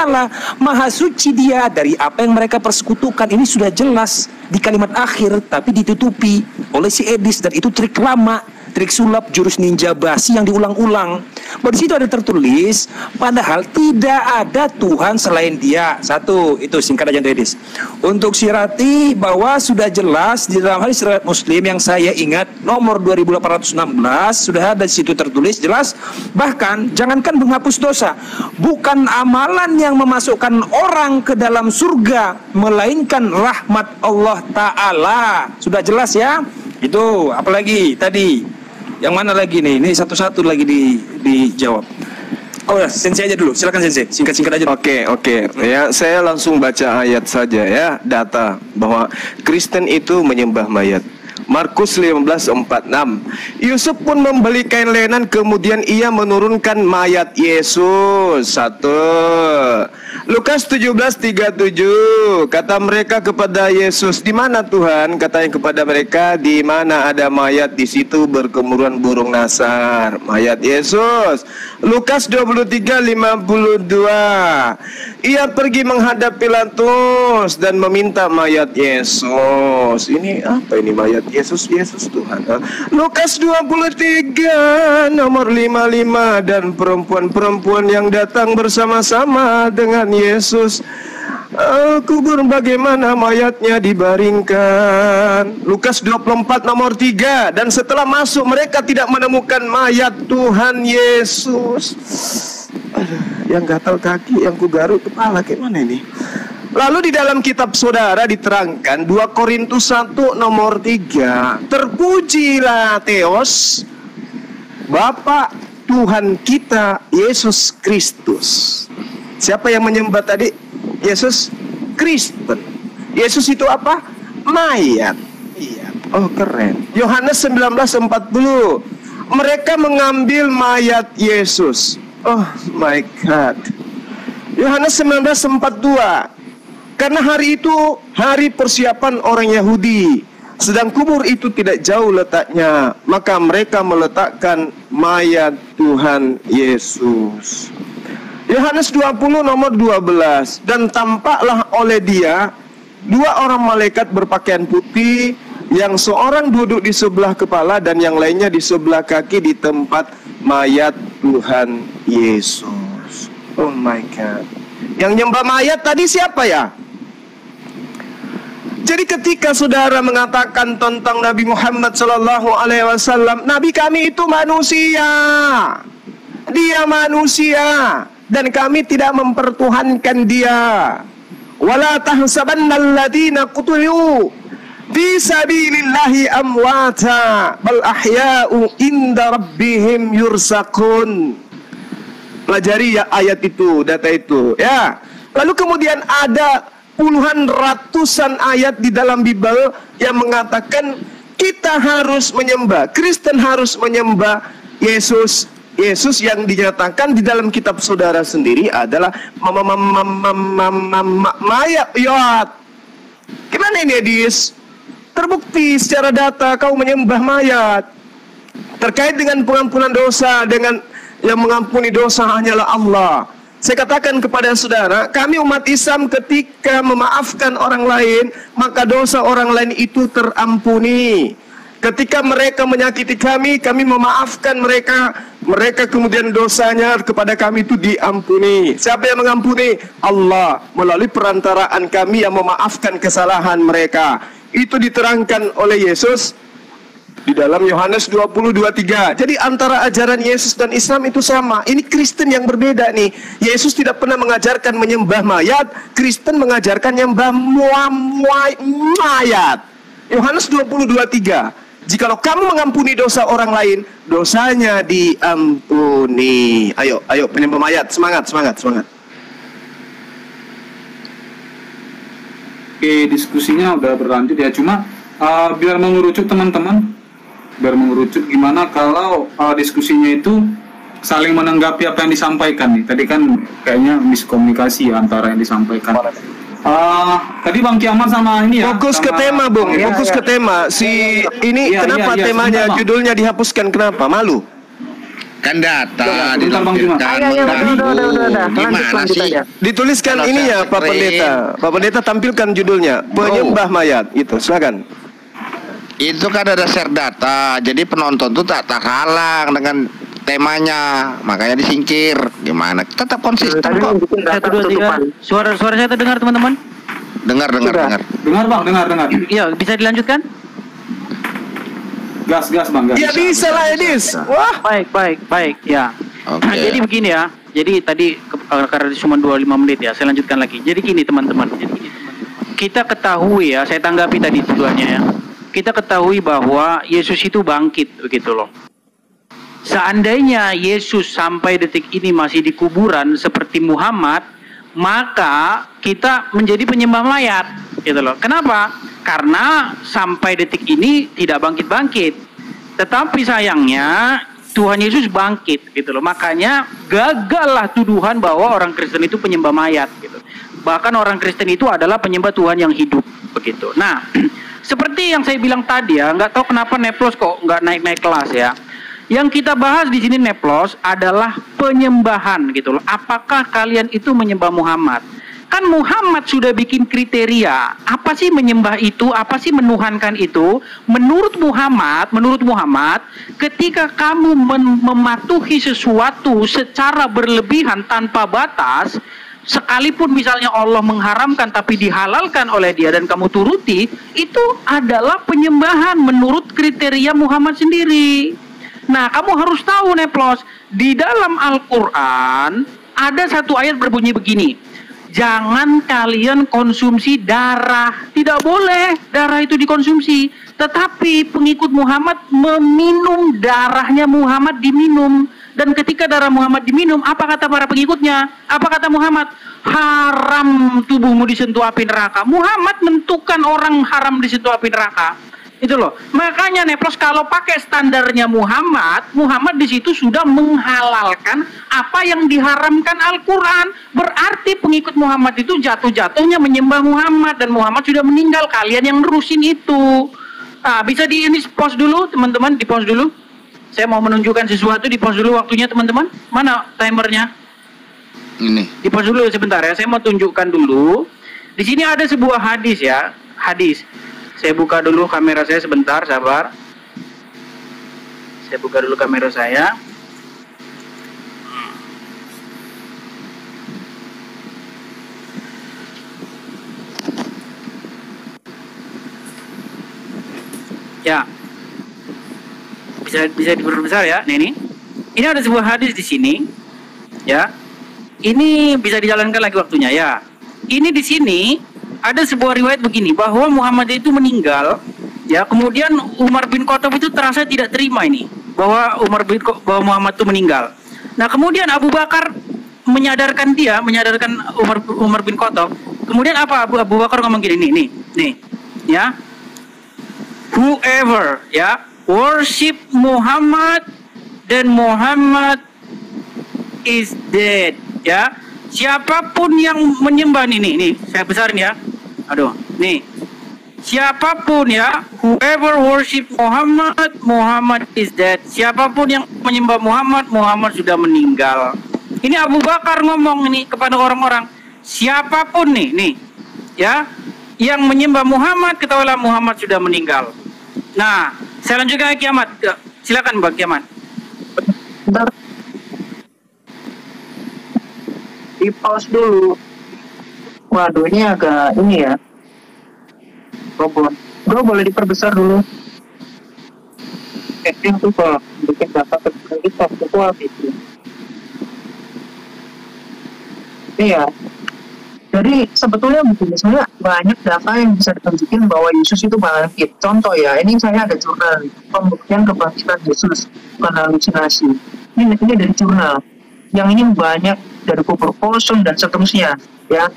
Maha suci Dia dari apa yang mereka persekutukan. Ini sudah jelas di kalimat akhir, tapi ditutupi oleh si Edis. Dan itu trik lama, trik sulap jurus ninja basi yang diulang-ulang. Bahwa di situ ada tertulis, padahal tidak ada Tuhan selain Dia. Satu, itu singkat aja Edis. Untuk Sirati, bahwa sudah jelas di dalam hadis riwayat Muslim yang saya ingat nomor 2816 sudah ada di situ tertulis jelas. Bahkan jangankan menghapus dosa, bukan amalan yang memasukkan orang ke dalam surga, melainkan rahmat Allah Ta'ala. Sudah jelas ya. Itu apalagi tadi, yang mana lagi nih? Ini satu-satu lagi dijawab. Oh ya, Sensei aja dulu. Silakan Sensei, singkat-singkat aja. Oke. Ya, saya langsung baca ayat saja ya, data bahwa Kristen itu menyembah mayat. Markus 15:46. Yusuf pun membeli kain lenan, kemudian ia menurunkan mayat Yesus. Satu. Lukas 17:37, kata mereka kepada Yesus, "Di mana Tuhan?" Katanya kepada mereka, "Di mana ada mayat, di situ berkemuruan burung nasar." Mayat Yesus. Lukas 23:52, ia pergi menghadap Pilatus dan meminta mayat Yesus. Ini apa ini mayat Yesus? Yesus Tuhan. Lukas 23 nomor 55, dan perempuan-perempuan yang datang bersama-sama dengan Yesus kubur bagaimana mayatnya dibaringkan. Lukas 24 nomor 3, dan setelah masuk mereka tidak menemukan mayat Tuhan Yesus. Yang gatal kaki, yang kugaruk kepala, kayak mana ini? Lalu di dalam kitab saudara diterangkan 2 Korintus 1 nomor 3, terpujilah Theos, Bapa Tuhan kita Yesus Kristus. Siapa yang menyembah tadi? Yesus Kristen. Yesus itu apa? Mayat. Iya. Oh keren. Yohanes 19:40, mereka mengambil mayat Yesus. Oh my God. Yohanes 19:42, karena hari itu hari persiapan orang Yahudi, sedang kubur itu tidak jauh letaknya, maka mereka meletakkan mayat Tuhan Yesus. Yohanes 20 nomor 12, dan tampaklah oleh dia 2 orang malaikat berpakaian putih, yang seorang duduk di sebelah kepala dan yang lainnya di sebelah kaki di tempat mayat Tuhan Yesus. Oh my God. Yang nyembah mayat tadi siapa ya? Jadi ketika saudara mengatakan tentang Nabi Muhammad SAW, Nabi kami itu manusia, dia manusia, dan kami tidak mempertuhankan dia. Wala tahsabannal ladzina qutilu fi sabilillahi amwata bal ahya'u inda rabbihim yursaqun. Pelajari ya ayat itu, data itu ya. Lalu kemudian ada puluhan ratusan ayat di dalam Bible yang mengatakan kita harus menyembah, Kristen harus menyembah Yesus. Yesus yang dinyatakan di dalam kitab saudara sendiri adalah mayat. Gimana ini Edis? Terbukti secara data kau menyembah mayat. Terkait dengan pengampunan dosa, dengan yang mengampuni dosa hanyalah Allah. Saya katakan kepada saudara, kami umat Islam ketika memaafkan orang lain, maka dosa orang lain itu terampuni. Ketika mereka menyakiti kami, kami memaafkan mereka, mereka kemudian dosanya kepada kami itu diampuni. Siapa yang mengampuni? Allah, melalui perantaraan kami yang memaafkan kesalahan mereka. Itu diterangkan oleh Yesus di dalam Yohanes 20:23. Jadi antara ajaran Yesus dan Islam itu sama. Ini Kristen yang berbeda nih. Yesus tidak pernah mengajarkan menyembah mayat, Kristen mengajarkan menyembah mayat. Yohanes 20:23. Jikalau kamu mengampuni dosa orang lain, dosanya diampuni. Ayo, ayo penyembah mayat, semangat, semangat, semangat. Oke, diskusinya udah berlanjut ya. Cuma biar mengerucut teman-teman, biar mengerucut gimana kalau diskusinya itu saling menanggapi apa yang disampaikan nih. Tadi kan kayaknya miskomunikasi antara yang disampaikan. Tadi Bang Kiamat sama ini ya. Fokus ke tema, Bung. Fokus ke tema. Ini kenapa temanya judulnya dihapuskan? Kenapa? Malu? Kan data dilampirkan. Gimana sih? Dituliskan ini ya Pak Pendeta. Pak Pendeta tampilkan judulnya penyembah mayat. Itu, silakan. Itu kan ada share data. Jadi penonton tuh tak halang dengan temanya, makanya disingkir. Gimana? Tetap konsisten kok. 1, 2, 3. Suara saya terdengar teman-teman? Dengar. Dengar Bang, dengar. Iya, bisa dilanjutkan? Gas Bang, gas. Ya bisa lah Edis. Wah, baik ya. Okay. Nah, jadi begini ya. Jadi tadi karena cuma 25 menit ya, saya lanjutkan lagi. Jadi gini teman-teman. Kita ketahui ya, saya tanggapi tadi tujuannya ya. Kita ketahui bahwa Yesus itu bangkit begitu loh. Seandainya Yesus sampai detik ini masih di kuburan seperti Muhammad, maka kita menjadi penyembah mayat, gitu loh. Kenapa? Karena sampai detik ini tidak bangkit-bangkit. Tetapi sayangnya Tuhan Yesus bangkit, gitu loh. Makanya gagallah tuduhan bahwa orang Kristen itu penyembah mayat, gitu. Bahkan orang Kristen itu adalah penyembah Tuhan yang hidup, begitu. Nah, seperti yang saya bilang tadi ya, nggak tahu kenapa Neplos kok nggak naik-naik kelas ya. Yang kita bahas di sini Neplos adalah penyembahan gitu loh. Apakah kalian itu menyembah Muhammad? Kan Muhammad sudah bikin kriteria. Apa sih menyembah itu? Apa sih menuhankan itu? Menurut Muhammad, ketika kamu mematuhi sesuatu secara berlebihan tanpa batas, sekalipun misalnya Allah mengharamkan tapi dihalalkan oleh dia dan kamu turuti, itu adalah penyembahan menurut kriteria Muhammad sendiri. Nah, kamu harus tahu Neplos, di dalam Al-Quran ada satu ayat berbunyi begini. Jangan kalian konsumsi darah. Tidak boleh darah itu dikonsumsi. Tetapi pengikut Muhammad meminum darahnya Muhammad diminum. Dan ketika darah Muhammad diminum, apa kata para pengikutnya? Apa kata Muhammad? Haram tubuhmu disentuh api neraka. Muhammad menentukan orang haram disentuh api neraka. Itu loh. Makanya Neplos kalau pakai standarnya Muhammad di situ sudah menghalalkan apa yang diharamkan Al-Quran. Berarti pengikut Muhammad itu jatuh-jatuhnya menyembah Muhammad dan Muhammad sudah meninggal. Kalian yang nerusin itu. Nah, bisa ini pause dulu teman-teman, di pause dulu. Saya mau menunjukkan sesuatu, di pause dulu waktunya teman-teman. Mana timernya? Ini. Di pause dulu sebentar ya. Saya mau tunjukkan dulu. Di sini ada sebuah hadis ya, hadis. Saya buka dulu kamera saya sebentar, sabar. Saya buka dulu kamera saya. Ya. Bisa diperbesar ya, ini. Ini ada sebuah hadis di sini. Ya. Ini bisa dijalankan lagi waktunya ya. Ini di sini ada sebuah riwayat begini, bahwa Muhammad itu meninggal, ya, kemudian Umar bin Khattab itu terasa tidak terima ini, bahwa Muhammad itu meninggal. Nah, kemudian Abu Bakar menyadarkan Umar bin Khattab. Kemudian apa Abu Bakar ngomong gini, nih, ya, whoever, ya, worship Muhammad, then Muhammad is dead, ya. Siapapun yang menyembah nih, saya besarin ya. Aduh, nih. Siapapun ya, whoever worship Muhammad, Muhammad is dead. Siapapun yang menyembah Muhammad, Muhammad sudah meninggal. Ini Abu Bakar ngomong ini kepada orang-orang. Siapapun nih, ya, yang menyembah Muhammad, ketahuilah Muhammad sudah meninggal. Nah, saya lanjutkan Kiamat. Silakan Mbak Kiamat. Di pause dulu. Waduh, ini agak ini ya. Bro, boleh diperbesar dulu. Itu kok bikin data kita kuat itu. Iya. Jadi sebetulnya begini, sebenarnya banyak data yang bisa ditunjukin bahwa Yesus itu bangkit. Contoh ya, ini saya ada jurnal pembuktian kebangkitan Yesus, bukan halusinasi. Ini dari jurnal. Yang ini banyak dari kubur kosong dan seterusnya, ya.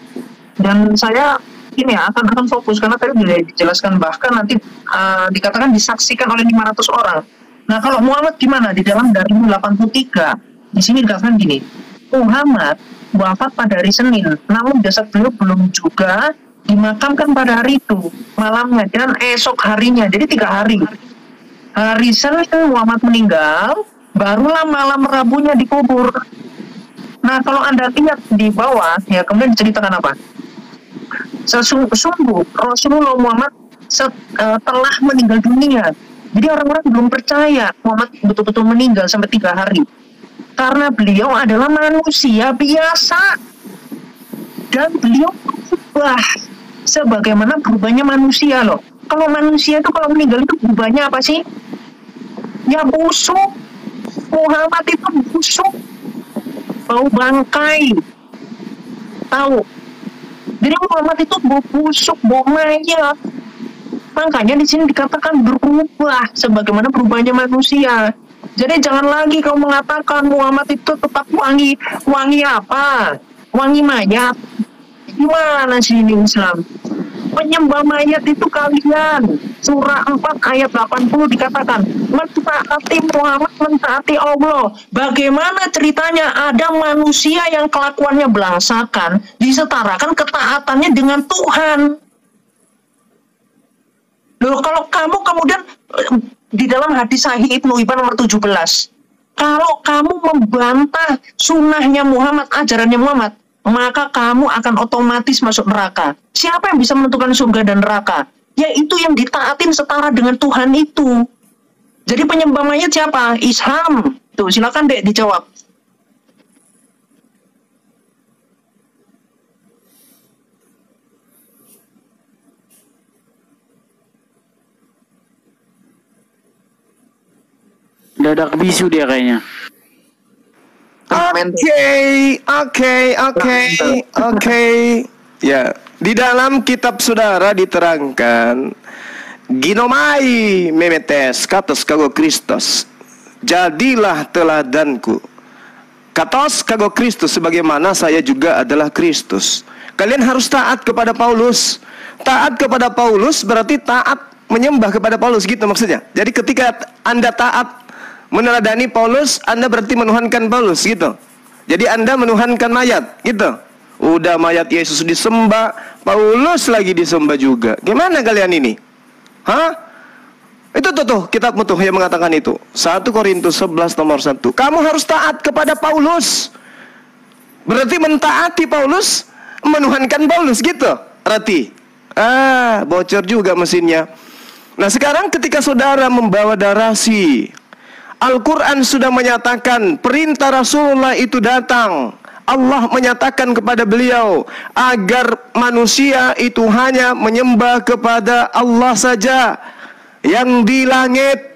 Dan saya ini ya akan fokus karena tadi sudah dijelaskan, bahkan nanti dikatakan disaksikan oleh 500 orang. Nah, kalau Muhammad gimana? Di dalam dari 83 di sini dikatakan gini, Muhammad wafat pada hari Senin, namun jasad beliau belum juga dimakamkan pada hari itu malamnya dan esok harinya, jadi 3 hari. Hari Senin Muhammad meninggal, barulah malam Rabunya dikubur. Nah, kalau Anda lihat di bawah, ya kemudian diceritakan apa? Sesungguh Rasulullah Muhammad telah meninggal dunia. Jadi orang-orang belum percaya Muhammad betul-betul meninggal sampai 3 hari. Karena beliau adalah manusia biasa. Dan beliau berubah sebagaimana berubahnya manusia loh. Kalau manusia itu kalau meninggal itu berubahnya apa sih? Ya busuk. Muhammad itu busuk. Bau bangkai, tahu? Jadi Muhammad itu bau busuk, bau mayat. Makanya di sini dikatakan berubah sebagaimana berubahnya manusia. Jadi jangan lagi kau mengatakan Muhammad itu tetap wangi apa? Wangi mayat. Gimana sih ini Islam? Penyembah mayat itu kalian. Surah 4 ayat 80 dikatakan, mentaati Muhammad, mentaati Allah. Bagaimana ceritanya ada manusia yang kelakuannya belangsakan, disetarakan ketaatannya dengan Tuhan? Loh, kalau kamu kemudian di dalam hadis Sahih Ibnu Hibban nomor 17, kalau kamu membantah sunnahnya Muhammad, ajarannya Muhammad, maka kamu akan otomatis masuk neraka. Siapa yang bisa menentukan surga dan neraka? Yaitu yang ditaatin setara dengan Tuhan itu. Jadi penyembah mayat siapa? Isham. Tuh, silakan Dek dijawab. Dadak bisu dia kayaknya. Oke. Ya, di dalam kitab saudara diterangkan, ginomai memetes katos kago Kristus, jadilah teladanku. Katos kago Kristus, sebagaimana saya juga adalah Kristus. Kalian harus taat kepada Paulus. Taat kepada Paulus berarti taat menyembah kepada Paulus, gitu maksudnya. Jadi ketika Anda taat meneladani Paulus, Anda berarti menuhankan Paulus, gitu. Jadi Anda menuhankan mayat, gitu. Udah mayat Yesus disembah, Paulus lagi disembah juga. Gimana kalian ini? Hah? Itu tuh kitab mutuh yang mengatakan itu. 1 Korintus 11 nomor 1. Kamu harus taat kepada Paulus. Berarti mentaati Paulus, menuhankan Paulus, gitu. Berarti bocor juga mesinnya. Nah, sekarang ketika saudara membawa narasi, Al-Quran sudah menyatakan perintah Rasulullah itu datang. Allah menyatakan kepada beliau agar manusia itu hanya menyembah kepada Allah saja yang di langit,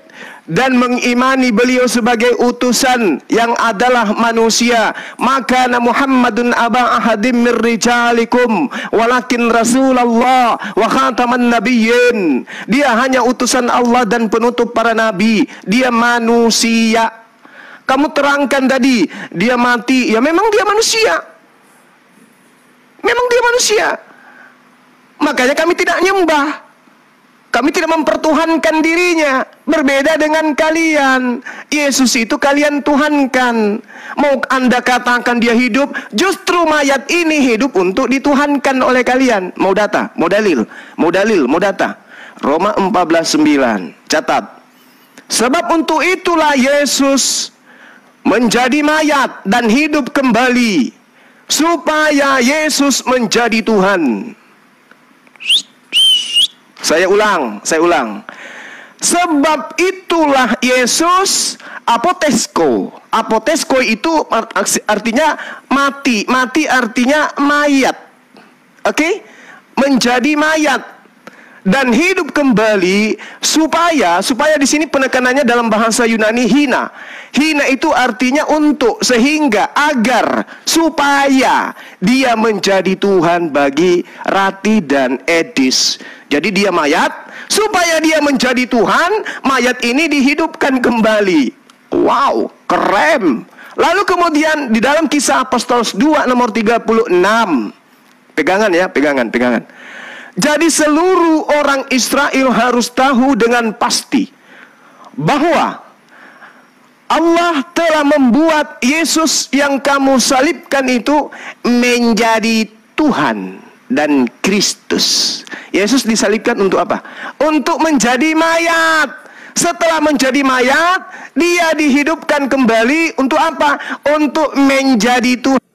dan mengimani beliau sebagai utusan yang adalah manusia. Maka Muhammadun aba ahadim mir rijalikum walakin Rasulullah wa khataman nabiyyin. Dia hanya utusan Allah dan penutup para nabi. Dia manusia. Kamu terangkan tadi, dia mati. Ya memang dia manusia. Memang dia manusia. Makanya kami tidak nyembah. Kami tidak mempertuhankan dirinya. Berbeda dengan kalian. Yesus itu kalian tuhankan. Mau Anda katakan dia hidup, justru mayat ini hidup untuk dituhankan oleh kalian. Mau data, mau dalil, mau dalil, mau data. Roma 14:9. Catat. Sebab untuk itulah Yesus menjadi mayat dan hidup kembali, supaya Yesus menjadi Tuhan. Saya ulang. Sebab itulah Yesus apotesko. Apotesko itu artinya mati. Mati artinya mayat. Oke? Menjadi mayat dan hidup kembali, supaya di sini penekanannya dalam bahasa Yunani hina. Hina itu artinya untuk, sehingga, agar, supaya dia menjadi Tuhan bagi Rati dan Edis. Jadi dia mayat, supaya dia menjadi Tuhan, mayat ini dihidupkan kembali. Wow, keren. Lalu kemudian di dalam Kisah Apostol 2 nomor 36. Pegangan ya, pegangan. Jadi seluruh orang Israel harus tahu dengan pasti bahwa Allah telah membuat Yesus yang kamu salibkan itu menjadi Tuhan dan Kristus. Yesus disalibkan untuk apa? Untuk menjadi mayat. Setelah menjadi mayat, dia dihidupkan kembali untuk apa? Untuk menjadi Tuhan.